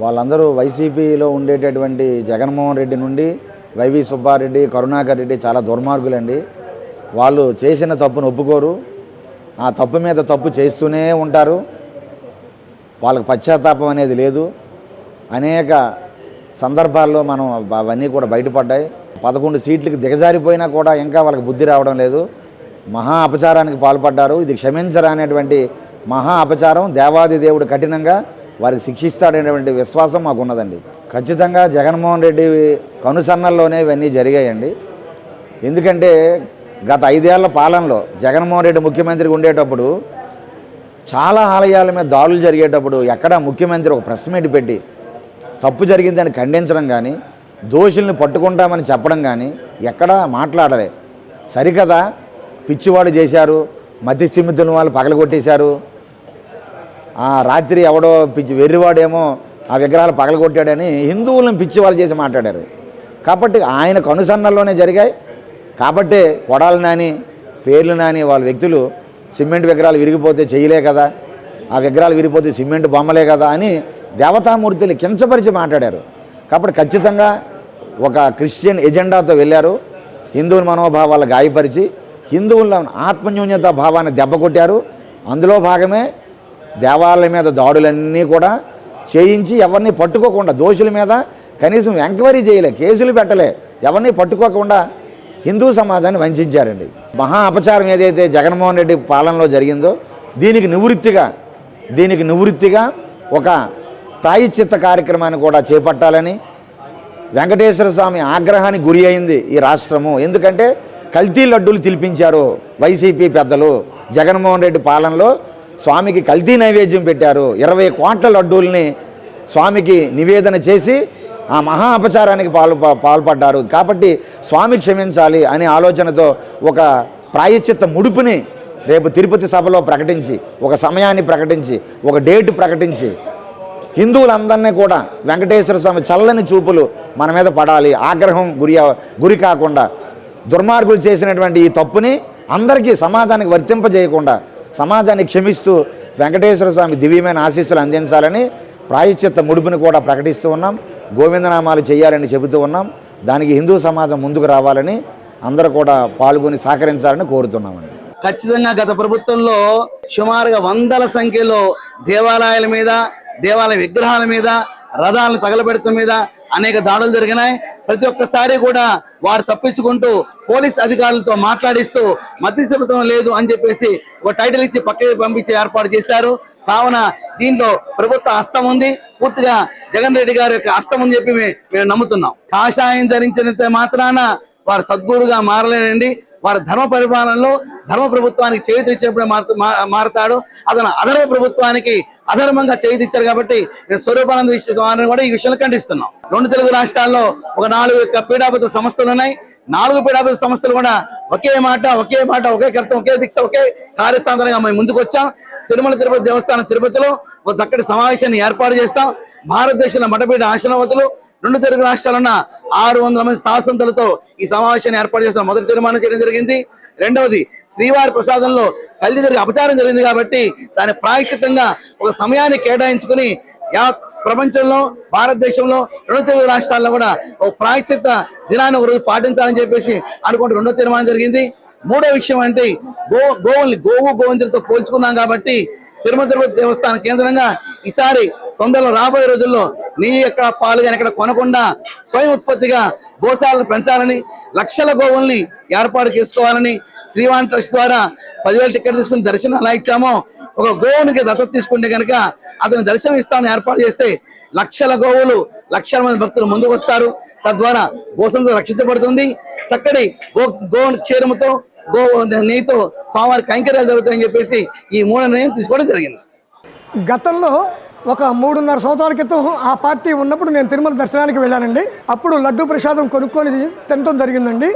వాళ్ళందరూ వైసీపీలో ఉండేటటువంటి జగన్మోహన్ రెడ్డి నుండి వైవి సుబ్బారెడ్డి, కరుణాకర్ రెడ్డి చాలా దుర్మార్గులండి. వాళ్ళు చేసిన తప్పును ఒప్పుకోరు, ఆ తప్పు మీద తప్పు చేస్తూనే ఉంటారు. వాళ్ళకి పశ్చాత్తాపం అనేది లేదు. అనేక సందర్భాల్లో మనం అవన్నీ కూడా బయటపడ్డాయి. 11 సీట్లకి దిగజారిపోయినా కూడా ఇంకా వాళ్ళకి బుద్ధి రావడం లేదు. మహా అపచారానికి పాల్పడ్డారు. ఇది క్షమించరానేటువంటి మహా అపచారం. దేవాది దేవుడు కఠినంగా వారికి శిక్షిస్తాడనేటువంటి విశ్వాసం మాకున్నదండి. ఖచ్చితంగా జగన్మోహన్ రెడ్డి కనుసన్నల్లోనే ఇవన్నీ జరిగాయండి. ఎందుకంటే గత 5 ఏళ్ల పాలనలో జగన్మోహన్ రెడ్డి ముఖ్యమంత్రిగా ఉండేటప్పుడు చాలా ఆలయాల మీద దాడులు జరిగేటప్పుడు ఎక్కడ ముఖ్యమంత్రి ఒక ప్రెస్ మీట్ పెట్టి తప్పు జరిగిందని ఖండించడం కానీ, దోషుల్ని పట్టుకుంటామని చెప్పడం కానీ ఎక్కడా మాట్లాడలే. సరికదా పిచ్చివాడు చేశారు, మతి స్థిమితుల వాళ్ళు పగలగొట్టేశారు, రాత్రి ఎవడో వెర్రివాడేమో ఆ విగ్రహాలు పగలగొట్టాడని హిందువులను పిచ్చివాళ్ళు చేసి మాట్లాడారు. కాబట్టి ఆయన కనుసన్నల్లోనే జరిగాయి. కాబట్టి కొడాలి నాని, పేర్లు నాని వాళ్ళ వ్యక్తులు సిమెంట్ విగ్రహాలు విరిగిపోతే చేయలే కదా, ఆ విగ్రహాలు విరిగిపోతే సిమెంట్ బొమ్మలే కదా అని దేవతామూర్తిని కించపరిచి మాట్లాడారు. కాబట్టి ఖచ్చితంగా ఒక క్రిస్టియన్ ఎజెండాతో వెళ్ళారు. హిందువుల మనోభావాలు గాయపరిచి హిందువుల ఆత్మన్యూన్యత భావాన్ని దెబ్బకొట్టారు. అందులో భాగమే దేవాలయం మీద దాడులన్నీ కూడా చేయించి ఎవరిని పట్టుకోకుండా, దోషుల మీద కనీసం ఎంక్వైరీ చేయలే, కేసులు పెట్టలే, ఎవరిని పట్టుకోకుండా హిందూ సమాజాన్ని వంచారండి. మహా అపచారం ఏదైతే జగన్మోహన్ రెడ్డి పాలనలో జరిగిందో దీనికి నివృత్తిగా ఒక ప్రాయశ్చిత్త కార్యక్రమాన్ని కూడా చేపట్టాలని వెంకటేశ్వర స్వామి ఆగ్రహానికి గురి అయింది ఈ రాష్ట్రము. ఎందుకంటే కల్తీ లడ్డూలు తినిపించారు వైసీపీ పెద్దలు. జగన్మోహన్ రెడ్డి పాలనలో స్వామికి కల్తీ నైవేద్యం పెట్టారు. 20 కోట్ల లడ్డూల్ని స్వామికి నివేదన చేసి ఆ మహా అపచారానికి పాల్పడ్డారు. కాబట్టి స్వామి క్షమించాలి అనే ఆలోచనతో ఒక ప్రాయశ్చిత్త ముడుపుని రేపు తిరుపతి సభలో ప్రకటించి, ఒక సమయాన్ని ప్రకటించి, ఒక డేట్ ప్రకటించి హిందువులందరినీ కూడా వెంకటేశ్వర స్వామి చల్లని చూపులు మన మీద పడాలి, ఆగ్రహం గురి కాకుండా దుర్మార్గులు చేసినటువంటి ఈ తప్పుని అందరికీ సమాజానికి వర్తింపజేయకుండా సమాజాన్ని క్షమిస్తూ వెంకటేశ్వర స్వామి దివ్యమైన ఆశీస్సులు అందించాలని ప్రాయశ్చిత్త ముడుపుని కూడా ప్రకటిస్తూ ఉన్నాం. గోవిందనామాలు చేయాలని చెబుతూ ఉన్నాం. దానికి హిందూ సమాజం ముందుకు రావాలని అందరూ కూడా పాల్గొని సహకరించాలని కోరుతున్నామండి. ఖచ్చితంగా గత ప్రభుత్వంలో సుమారుగా వందల సంఖ్యలో దేవాలయాల మీద, దేవాలయ విగ్రహాల మీద, రథాలను తగలబెడతం మీద అనేక దాడులు జరిగినాయి. ప్రతి ఒక్కసారి కూడా వారు తప్పించుకుంటూ పోలీస్ అధికారులతో మాట్లాడిస్తూ మధ్యస్థితం లేదు అని చెప్పేసి ఒక టైటిల్ ఇచ్చి పక్కకి పంపించే ఏర్పాటు చేశారు. కావున దీంట్లో ప్రభుత్వ హస్తం ఉంది, పూర్తిగా జగన్ రెడ్డి గారి యొక్క హస్తం అని చెప్పి మేము నమ్ముతున్నాం. కాషాయం ధరించినంత మాత్రాన వారు సద్గురుగా మారలేనండి. వారి ధర్మ పరిపాలనలో ధర్మ ప్రభుత్వానికి చేయి తెచ్చినప్పుడే మారతాడు. అతను అధర్మ ప్రభుత్వానికి అధర్మంగా చేయి తెచ్చారు. కాబట్టి మేము స్వరూపానంద విశ్వవారిని కూడా ఈ విషయాన్ని ఖండిస్తున్నాం. 2 తెలుగు రాష్ట్రాల్లో ఒక 4 పీఠాభిత సంస్థలు ఉన్నాయి. 4 పీఠాభిత సంస్థలు కూడా ఒకే మాట, ఒకే కర్తం, ఒకే దీక్ష, ఒకే కార్యసాధనగా మేము ముందుకు వచ్చాం. తిరుమల తిరుపతి దేవస్థానం తిరుపతిలో ఒక చక్కటి సమావేశాన్ని ఏర్పాటు చేస్తాం. భారతదేశంలో మఠపీఠ ఆశీర్వతులు 2 తెలుగు రాష్ట్రాలున్న 600 మంది శాసనసభ్యులతో ఈ సమావేశాన్ని ఏర్పాటు చేస్తాం. మొదటి తీర్మానం చేయడం జరిగింది. రెండవది, శ్రీవారి ప్రసాదంలో కల్తీ జరిగి అపచారం జరిగింది కాబట్టి దాని ప్రాయశ్చిత్తంగా ఒక సమయాన్ని కేటాయించుకుని ప్రపంచంలో, భారతదేశంలో 2 తెలుగు రాష్ట్రాల్లో కూడా ఒక ప్రాయశ్చిత్త దినాన్ని ఒక రోజు పాటించాలని చెప్పేసి అనుకుంటూ 2వ తీర్మానం జరిగింది. 3వ విషయం అంటే గోవులతో పోల్చుకున్నాం కాబట్టి తిరుమల తిరుపతి దేవస్థానం కేంద్రంగా ఈసారి తొందరలో రాబోయే రోజుల్లో నీ ఎక్కడ పాలు కానీ ఎక్కడ కొనకుండా స్వయం ఉత్పత్తిగా గోశాలను పెంచాలని, లక్షల గోవుల్ని ఏర్పాటు చేసుకోవాలని శ్రీవాణి ట్రస్ట్ ద్వారా 10,000 టికెట్ తీసుకుని దర్శనం ఎలా ఇచ్చామో ఒక గోవునికి దత్తత తీసుకుంటే కనుక అతను దర్శనం ఇస్తామని ఏర్పాటు చేస్తే లక్షల గోవులు, లక్షల మంది భక్తులు ముందుకు వస్తారు. తద్వారా గోసంతో రక్షించబడుతుంది. చక్కటి గో క్షీరముతో, గో నెయ్యితో స్వామివారి కైంకర్యాలు జరుగుతాయని చెప్పేసి ఈ 3 నిర్ణయం తీసుకోవడం జరిగింది. గతంలో ఒక 3.5 సంవత్సరాల క్రితం ఆ పార్టీ ఉన్నప్పుడు నేను తిరుమల దర్శనానికి వెళ్ళానండి. అప్పుడు లడ్డూ ప్రసాదం కొనుక్కొని తినడం జరిగిందండి.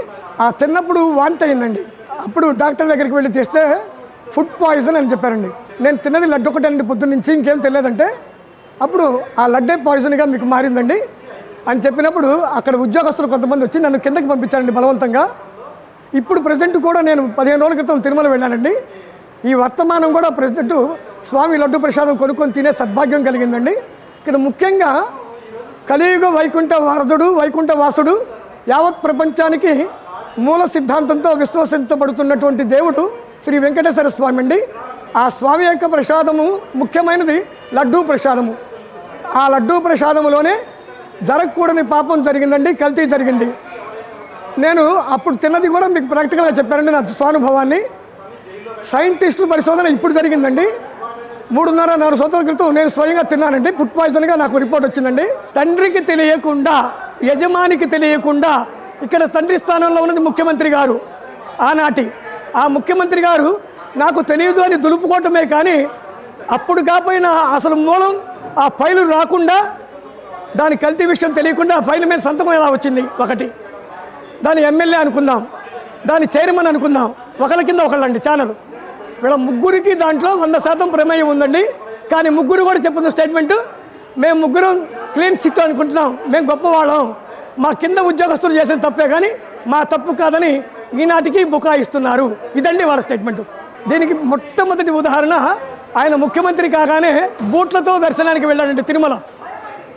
ఆ తిన్నప్పుడు వాంతి అయిందండి. అప్పుడు డాక్టర్ దగ్గరికి వెళ్ళి చేస్తే ఫుడ్ పాయిజన్ అని చెప్పారండి. నేను తిన్నది లడ్డు ఒకటండి పొద్దున్న నుంచి, ఇంకేం తెలియదంటే అప్పుడు ఆ లడ్డే పాయిజన్గా మీకు మారిందండి అని చెప్పినప్పుడు అక్కడ ఉద్యోగస్తులు కొంతమంది వచ్చి నన్ను కిందకి పంపించారండి బలవంతంగా. ఇప్పుడు ప్రెసిడెంట్ కూడా నేను 15 రోజుల క్రితం తిరుమల వెళ్ళానండి. ఈ వర్తమానం కూడా ప్రెసిడెంట్ స్వామి లడ్డు ప్రసాదం కొనుక్కొని తినే సద్భాగ్యం కలిగిందండి. ఇక్కడ ముఖ్యంగా కలియుగ వైకుంఠ వారధుడు వైకుంఠ వాసుడు యావత్ ప్రపంచానికి మూల సిద్ధాంతంతో విశ్వసించబడుతున్నటువంటి దేవుడు శ్రీ వెంకటేశ్వర స్వామి అండి. ఆ స్వామి యొక్క ప్రసాదము ముఖ్యమైనది లడ్డూ ప్రసాదము. ఆ లడ్డూ ప్రసాదములోనే జరగకూడని పాపం జరిగిందండి, కల్తీ జరిగింది. నేను అప్పుడు తిన్నది కూడా మీకు ప్రాక్టికల్గా చెప్పానండి నా స్వానుభవాన్ని. సైంటిస్టుల పరిశోధన ఇప్పుడు జరిగిందండి. 3.5-4 సంవత్సరాల క్రితం నేను స్వయంగా తిన్నానండి. ఫుడ్ పాయిజన్గా నాకు రిపోర్ట్ వచ్చిందండి. తండ్రికి తెలియకుండా, యజమానికి తెలియకుండా, ఇక్కడ తండ్రి స్థానంలో ఉన్నది ముఖ్యమంత్రి గారు. ఆనాటి ఆ ముఖ్యమంత్రి గారు నాకు తెలియదు అని దులుపుకోవటమే కానీ అప్పుడు కాకపోయినా అసలు మూలం ఆ ఫైలు రాకుండా, దాని కల్తీ విషయం తెలియకుండా ఆ ఫైల్ మీద సంతకం ఎలా వచ్చింది? ఒకటి, దాని ఎమ్మెల్యే అనుకుందాం, దాని చైర్మన్ అనుకుందాం, ఒకళ్ళ కింద ఒకళ్ళండి ఛానల్. వీళ్ళ ముగ్గురికి దాంట్లో 100% ప్రమేయం ఉందండి. కానీ ముగ్గురు కూడా చెప్తున్న స్టేట్మెంటు, మేము ముగ్గురం క్లీన్ చిట్ అనుకుంటున్నాం, మేము గొప్పవాళ్ళం, మా కింద ఉద్యోగస్తులు చేసిన తప్పే కానీ మా తప్పు కాదని ఈనాటికి బుకాయిస్తున్నారు. ఇదండి వాళ్ళ స్టేట్మెంటు. దీనికి మొట్టమొదటి ఉదాహరణ, ఆయన ముఖ్యమంత్రి కాగానే బూట్లతో దర్శనానికి వెళ్ళాడండి తిరుమల.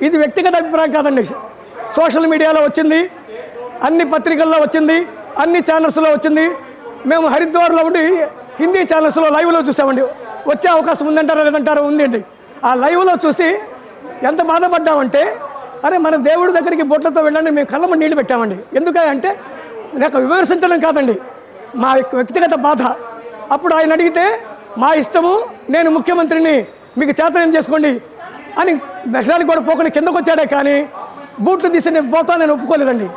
ఇది వ్యక్తిగత అభిప్రాయం కాదండి, సోషల్ మీడియాలో వచ్చింది, అన్ని పత్రికల్లో వచ్చింది, అన్ని ఛానల్స్లో వచ్చింది. మేము హరిద్వార్లో ఉండి హిందీ ఛానల్స్లో లైవ్లో చూసామండి. వచ్చే అవకాశం ఉందంటారా లేదంటారా? ఉందండి. ఆ లైవ్లో చూసి ఎంత బాధపడ్డామంటే, అరే మన దేవుడి దగ్గరికి బొట్లతో వెళ్ళండి, మేము కళ్ళమ్మ నీళ్ళు పెట్టామండి. ఎందుకంటే నాకు విమర్శించడం కాదండి, మా వ్యక్తిగత బాధ. అప్పుడు ఆయన అడిగితే మా ఇష్టము, నేను ముఖ్యమంత్రిని, మీకు చేతనం చేసుకోండి అని దర్శనానికి కూడా పోకుండా కిందకు వచ్చాడే కానీ బూట్లు తీసి నేను పోతా నేను ఒప్పుకోలేదండి.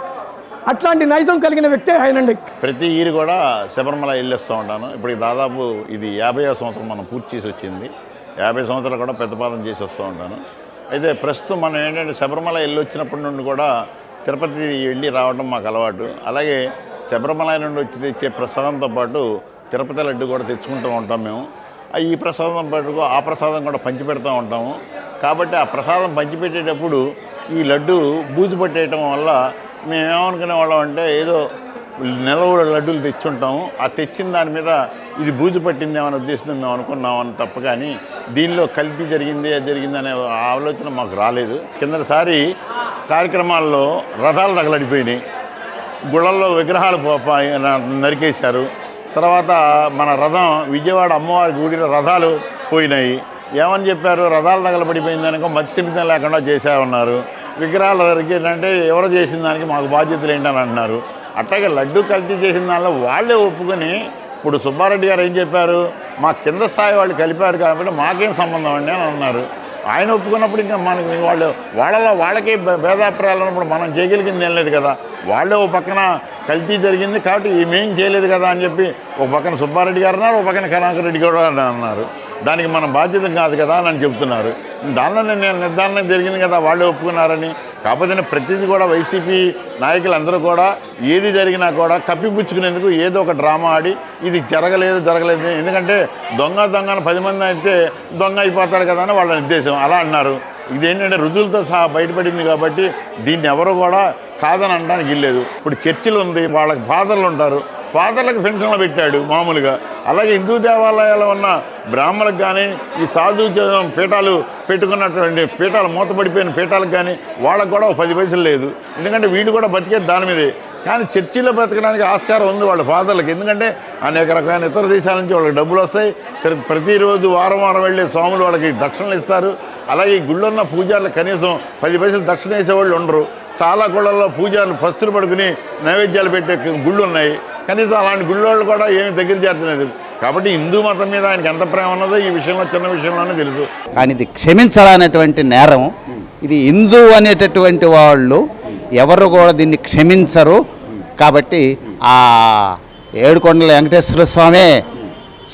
అట్లాంటి నైజం కలిగిన వ్యక్తి ఆయనండి. ప్రతి ఇయర్ కూడా శబరిమల వెళ్ళొస్తూ ఉంటాను. ఇప్పటికి దాదాపు ఇది 50వ సంవత్సరం మనం పూర్తి చేసి వచ్చింది. 50 సంవత్సరాలు కూడా పెద్దపాదం చేసి వస్తూ ఉంటాను. అయితే ప్రస్తుతం మనం ఏంటంటే శబరిమల వెళ్ళొచ్చినప్పటి నుండి కూడా తిరుపతి వెళ్ళి రావడం మాకు అలవాటు. అలాగే శబరిమల నుండి వచ్చి తెచ్చే ప్రసాదంతో పాటు తిరుపతి లడ్డు కూడా తెచ్చుకుంటూ ఉంటాం మేము. ఈ ప్రసాదం పాటు ఆ ప్రసాదం కూడా పంచిపెడుతూ ఉంటాము. కాబట్టి ఆ ప్రసాదం పంచిపెట్టేటప్పుడు ఈ లడ్డు బూజు పట్టేయటం వల్ల మేమేమనుకునే వాళ్ళం అంటే ఏదో నిలవ లడ్డూలు తెచ్చుంటాము, ఆ తెచ్చిన దాని మీద ఇది బూజు పట్టిందేమని ఉద్దేశంతో మేము అనుకున్నామని తప్ప, కానీ దీనిలో కల్తీ జరిగింది అది జరిగింది అనే ఆలోచన మాకు రాలేదు. కిందసారి కార్యక్రమాల్లో రథాలు తగలడిపోయినాయి, గుళ్ళల్లో విగ్రహాలు నరికేశారు. తర్వాత మన రథం విజయవాడ అమ్మవారి గుడిలో రథాలు పోయినాయి. ఏమని చెప్పారు? రథాలు తగలబడిపోయింది అనుకో మత్స్యమితం లేకుండా చేశామన్నారు. విగ్రహాలు నరికేటంటే ఎవరు చేసిన దానికి మాకు బాధ్యతలు ఏంటని అంటున్నారు. అట్లాగే లడ్డు కల్తీ చేసిన దానిలో వాళ్ళే ఒప్పుకొని, ఇప్పుడు సుబ్బారెడ్డి గారు ఏం చెప్పారు, మా కింద స్థాయి వాళ్ళు కలిపారు కాబట్టి మాకేం సంబంధం అండి అని అన్నారు. ఆయన ఒప్పుకున్నప్పుడు ఇంకా మనకి వాళ్ళకే భేదాభిప్రాయాలు ఉన్నప్పుడు మనం చేయగలిగింది ఏం లేదు కదా. వాళ్ళే ఓ పక్కన కల్తీ జరిగింది కాబట్టి మేం చేయలేదు కదా అని చెప్పి ఒక పక్కన సుబ్బారెడ్డి గారు అన్నారు, ఒక పక్కన కరుణాకర్ రెడ్డి కూడా అన్నారు. దానికి మన బాధ్యత కాదు కదా అని చెప్తున్నారు. దానిలో నేను నిర్ధారణ జరిగింది కదా, వాళ్ళే ఒప్పుకున్నారని. కాకపోతే ప్రతిదీ కూడా వైసీపీ నాయకులందరూ కూడా ఏది జరిగినా కూడా కప్పిపుచ్చుకునేందుకు ఏదో ఒక డ్రామా ఆడి ఇది జరగలేదు. ఎందుకంటే దొంగను 10 మంది అయితే దొంగ అయిపోతాడు కదా అని వాళ్ళ ఉద్దేశం. అలా అన్నారు. ఇదేంటంటే రుజువులతో సహా బయటపడింది కాబట్టి దీన్ని ఎవరు కూడా కాదని అనడానికి ఇల్లేదు. ఇప్పుడు చర్చిలు ఉంది, వాళ్ళకి ఫాదర్లు ఉంటారు, ఫాదర్లకు పెన్షన్లు పెట్టాడు మామూలుగా. అలాగే హిందూ దేవాలయాల్లో ఉన్న బ్రాహ్మణులకు కానీ ఈ సాధు పీఠాలు పెట్టుకున్నటువంటి పీఠాలు మూతపడిపోయిన పీఠాలకు కానీ వాళ్ళకు కూడా 10 పైసలు లేదు. ఎందుకంటే వీళ్ళు కూడా బతికేది దాని మీదే. కానీ చర్చిలో బతకడానికి ఆస్కారం ఉంది వాళ్ళ ఫాదర్లకు. ఎందుకంటే అనేక రకమైన ఇతర దేశాల నుంచి వాళ్ళకి డబ్బులు వస్తాయి. ప్రతిరోజు వారం వెళ్ళే స్వాములు వాళ్ళకి దక్షిణలు ఇస్తారు. అలాగే ఈ గుళ్ళో ఉన్న పూజారులు కనీసం 10 పైసలు దక్షిణ వేసేవాళ్ళు ఉండరు. చాలా గుళ్ళల్లో పూజారులు పస్తులు పడుకుని నైవేద్యాలు పెట్టే గుళ్ళు ఉన్నాయి. కనీసం అలాంటి గుళ్ళోళ్ళు కూడా ఏమీ దగ్గర చేరలేదు. కాబట్టి హిందూ మతం మీద ఆయనకి ఎంత ప్రేమ ఉన్నదో ఈ విషయంలో చిన్న విషయంలోనే తెలుసు. కానీ ఇది క్షమించాలనేటువంటి నేరం. ఇది హిందూ అనేటటువంటి వాళ్ళు ఎవరు కూడా దీన్ని క్షమించరు. కాబట్టి ఆ ఏడుకొండల వెంకటేశ్వర స్వామి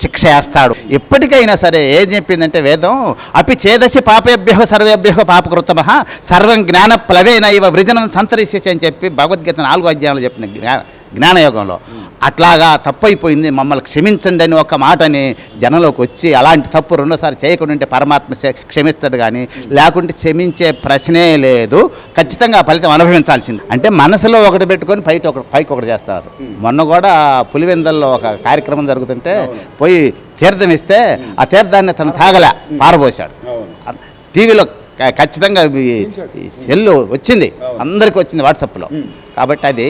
శిక్ష వేస్తాడు. ఎప్పటికైనా సరే ఏం చెప్పిందంటే వేదం, అపి చేదసి పాపేభ్యో సర్వేభ్యో పాపకృతమః సర్వం జ్ఞాన ప్లవేనైవ వృజనం సంతరిసేసి అని చెప్పి భగవద్గీత 4వ అధ్యాయంలో చెప్పిన జ్ఞానయోగంలో. అట్లాగా తప్పైపోయింది, మమ్మల్ని క్షమించండి అని ఒక మాటని జనంలోకి వచ్చి అలాంటి తప్పు రెండోసారి చేయకుండా ఉంటే పరమాత్మ క్షమిస్తాడు. కానీ లేకుంటే క్షమించే ప్రశ్నే లేదు. ఖచ్చితంగా ఫలితం అనుభవించాల్సింది. అంటే మనసులో ఒకటి పెట్టుకొని పైకి ఒకటి చేస్తారు. మొన్న కూడా పులివెందల్లో ఒక కార్యక్రమం జరుగుతుంటే పోయి తీర్థం ఇస్తే ఆ తీర్థాన్ని తను తాగలే, పారబోసాడు. టీవీలో ఖచ్చితంగా ఈ సెల్లు వచ్చింది, అందరికీ వచ్చింది వాట్సాప్లో. కాబట్టి అది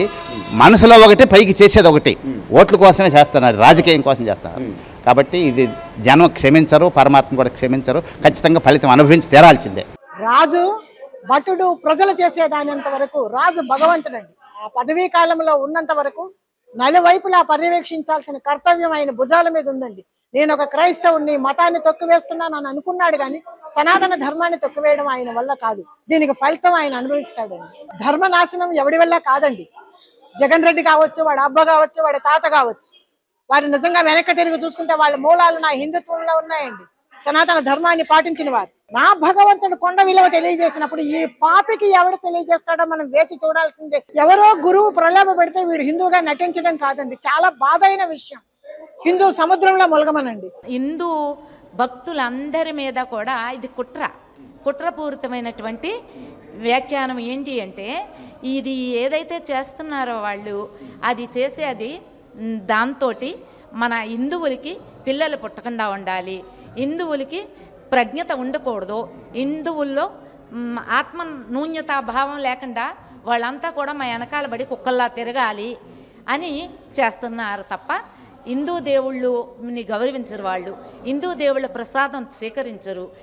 మనసులో ఒకటి, పైకి చేసేది ఒకటి. ఓట్ల కోసమే చేస్తున్నారు, రాజకీయం కోసం చేస్తున్నారు. కాబట్టి ఇది జనం క్షమించరు, పరమాత్మ కూడా క్షమించరు. ఖచ్చితంగా ఫలితం అనుభవించి తీరాల్సిందే. రాజు భటుడు ప్రజలు చేసేదానంత వరకు రాజు భగవంతుడండి. ఆ పదవీ కాలంలో ఉన్నంత వరకు నలువైపులా పర్యవేక్షించాల్సిన కర్తవ్యం ఆయన భుజాల మీద ఉందండి. నేను ఒక క్రైస్తవుని, మతాన్ని తొక్కివేస్తున్నాను అని అనుకున్నాడు కానీ సనాతన ధర్మాన్ని తొక్కివేయడం ఆయన వల్ల కాదు. దీనికి ఫలితం ఆయన అనుభవిస్తాడండి. ధర్మ నాశనం ఎవడి వల్ల కాదండి. జగన్ రెడ్డి కావచ్చు, వాడి అబ్బ కావచ్చు, వాడి తాత కావచ్చు, వారు నిజంగా వెనక్కి తిరిగి చూసుకుంటే వాళ్ళ మూలాలు నా హిందుత్వంలో ఉన్నాయండి. సనాతన ధర్మాన్ని పాటించిన వారు. నా భగవంతుడు కొండ విలువ తెలియజేసినప్పుడు ఈ పాపికి ఎవడు తెలియజేస్తాడో మనం వేచి చూడాల్సిందే. ఎవరో గురువు ప్రలోభ పెడితే వీడు హిందువుగా నటించడం కాదండి, చాలా బాధ అయిన విషయం. హిందూ సముద్రంలో మొలగమనండి. హిందూ భక్తులందరి మీద కూడా ఇది కుట్రపూరితమైనటువంటి వ్యాఖ్యానం. ఏంటి అంటే ఇది ఏదైతే చేస్తున్నారో వాళ్ళు అది చేసేది దాంతో మన హిందువులకి పిల్లలు పుట్టకుండా ఉండాలి, హిందువులకి ప్రజ్ఞత ఉండకూడదు, హిందువుల్లో ఆత్మ న్యూన్యతా భావం లేకుండా వాళ్ళంతా కూడా మా వెనకాల పడి కుక్కల్లా తిరగాలి అని చేస్తున్నారు తప్ప హిందూ దేవుళ్ళని గౌరవించరు. వాళ్ళు హిందూ దేవుళ్ళ ప్రసాదం స్వీకరించరు.